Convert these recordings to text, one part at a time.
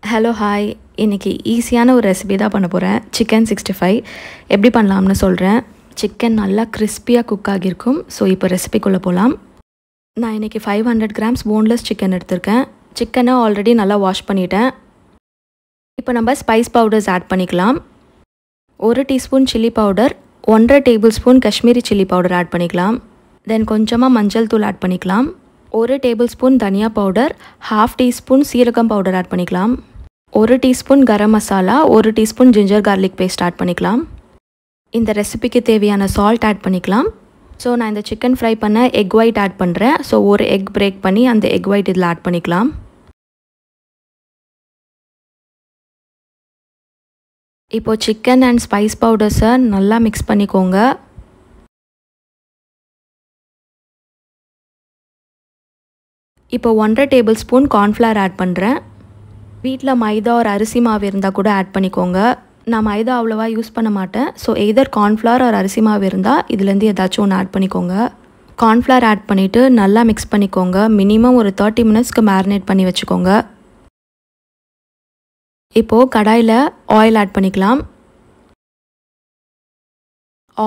Hello hi. இன்றைக்கி ஈஸியான ஒரு ரெசிபி தான் பண்ண போகிறேன். சிக்கன் 65 எப்படி பண்ணலாம்னு சொல்கிறேன். சிக்கன் நல்லா கிறிஸ்பியாக குக் ஆகியிருக்கும். ஸோ இப்போ ரெசிபிக்குள்ளே போகலாம். நான் இன்றைக்கி 500 கிராம்ஸ் போன்லெஸ் சிக்கன் எடுத்திருக்கேன். சிக்கனை ஆல்ரெடி நல்லா வாஷ் பண்ணிட்டேன். இப்போ நம்ம ஸ்பைஸ் பவுடர்ஸ் ஆட் பண்ணிக்கலாம். 1 teaspoon chilli powder, 1.5 tablespoon Kashmiri chilli powder add பண்ணிக்கலாம். தென் கொஞ்சமாக மஞ்சள் தூள் ஆட் பண்ணிக்கலாம். 1 டேபிள் ஸ்பூன் தனியா பவுடர், 1/2 டீஸ்பூன் சீரகம் பவுடர் ஆட் பண்ணிக்கலாம். 1 teaspoon garam masala, 1 teaspoon ginger garlic paste add பண்ணிக்கலாம். இந்த ரெசிபிக்கு தேவையான சால்ட் ஆட் பண்ணிக்கலாம். ஸோ நான் இந்த சிக்கன் ஃப்ரை பண்ண எக் ஒயிட் ஆட் பண்ணுறேன். ஸோ ஒரு எக் பிரேக் பண்ணி அந்த எக் ஒயிட் இதில் ஆட் பண்ணிக்கலாம். இப்போது சிக்கன் அண்ட் ஸ்பைஸ் பவுடர்ஸை நல்லா மிக்ஸ் பண்ணிக்கோங்க. இப்போ 1.5 டேபிள் ஸ்பூன் கார்ன்ஃப்ளவர் ஆட் பண்ணுறேன். வீட்டில் மைதா ஒரு அரிசி மாவு இருந்தால் கூட ஆட் பண்ணிக்கோங்க. நான் மைதா அவ்வளோவா யூஸ் பண்ண மாட்டேன். ஸோ எய்தர் கார்ன்ஃப்ளவர் ஒரு அரிசி மாவு இருந்தால் இதுலேருந்து ஏதாச்சும் ஒன்று ஆட் பண்ணிக்கோங்க. கார்ன்ஃப்ளவர் ஆட் பண்ணிவிட்டு நல்லா மிக்ஸ் பண்ணிக்கோங்க. மினிமம் ஒரு 30 மினிட்ஸ்க்கு மேரினேட் பண்ணி வச்சுக்கோங்க. இப்போது கடாயில் ஆயில் ஆட் பண்ணிக்கலாம்.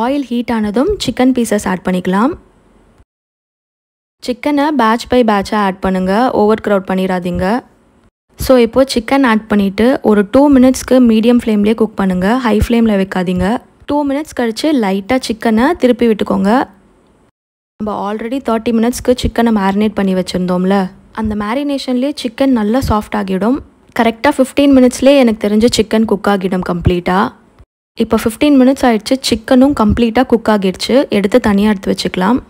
ஆயில் ஹீட் ஆனதும் சிக்கன் பீசஸ் ஆட் பண்ணிக்கலாம். சிக்கனை பேட்ச் பை பேட்சாக ஆட் பண்ணுங்கள். ஓவர் க்ரௌட் பண்ணிடாதீங்க. ஸோ இப்போது சிக்கன் ஆட் பண்ணிவிட்டு ஒரு 2 மினிட்ஸ்க்கு மீடியம் ஃப்ளேம்லேயே குக் பண்ணுங்கள். ஹை ஃப்ளேமில் வைக்காதீங்க. 2 மினிட்ஸ் கழித்து லைட்டாக சிக்கனை திருப்பி விட்டுக்கோங்க. நம்ம ஆல்ரெடி 30 மினிட்ஸ்க்கு சிக்கனை மேரினேட் பண்ணி வச்சுருந்தோம்ல, அந்த மேரினேஷன்லேயே சிக்கன் நல்லா சாஃப்ட் ஆகிடும். கரெக்டாக 15 மினிட்ஸ்லேயே எனக்கு தெரிஞ்ச சிக்கன் குக் ஆகிடும் கம்ப்ளீட்டாக. இப்போ 15 மினிட்ஸ் ஆகிடுச்சு. சிக்கனும் கம்ப்ளீட்டாக குக் ஆகிடுச்சு. எடுத்து தனியாக எடுத்து வச்சுக்கலாம்.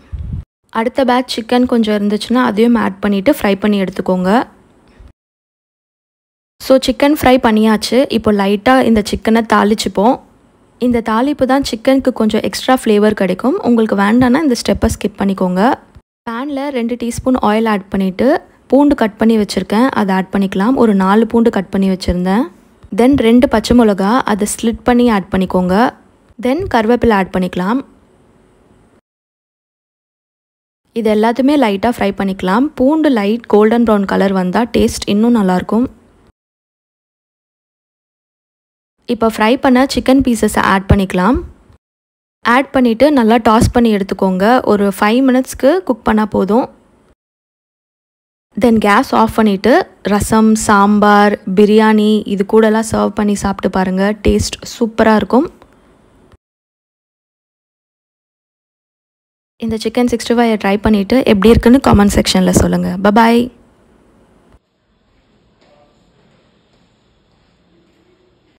அடுத்த பேட்ச் சிக்கன் கொஞ்சம் இருந்துச்சுன்னா அதையும் ஆட் பண்ணிவிட்டு ஃப்ரை பண்ணி எடுத்துக்கோங்க. ஸோ சிக்கன் ஃப்ரை பண்ணியாச்சு. இப்போ லைட்டாக இந்த சிக்கனை தாளிச்சுப்போம். இந்த தாளிப்பு தான் சிக்கனுக்கு கொஞ்சம் எக்ஸ்ட்ரா ஃப்ளேவர் கிடைக்கும். உங்களுக்கு வேண்டான்னா இந்த ஸ்டெப்பை ஸ்கிப் பண்ணிக்கோங்க. பேனில் 2 டீஸ்பூன் ஆயில் ஆட் பண்ணிவிட்டு பூண்டு கட் பண்ணி வச்சுருக்கேன், அதை ஆட் பண்ணிக்கலாம். ஒரு 4 பூண்டு கட் பண்ணி வச்சுருந்தேன். தென் 2 பச்சை மிளகா, அதை ஸ்லிட் பண்ணி ஆட் பண்ணிக்கோங்க. தென் கருவேப்பிலை ஆட் பண்ணிக்கலாம். இது எல்லாத்தையுமே லைட்டாக ஃப்ரை பண்ணிக்கலாம். பூண்டு லைட் கோல்டன் ப்ரௌன் கலர் வந்தால் டேஸ்ட் இன்னும் நல்லாயிருக்கும். இப்போ ஃப்ரை பண்ண சிக்கன் பீசஸை ஆட் பண்ணிக்கலாம். ஆட் பண்ணிவிட்டு நல்லா டாஸ் பண்ணி எடுத்துக்கோங்க. ஒரு 5 மினிட்ஸ்க்கு குக் பண்ணால் போதும். தென் கேஸ் ஆஃப் பண்ணிவிட்டு ரசம், சாம்பார், பிரியாணி இது கூடலாம் சர்வ் பண்ணி சாப்பிட்டு பாருங்கள். டேஸ்ட் சூப்பராக இருக்கும். இந்த சிக்கன் 65 ட்ரை பண்ணிவிட்டு எப்படி இருக்குன்னு காமெண்ட் செக்ஷனில் சொல்லுங்கள். பபாய்.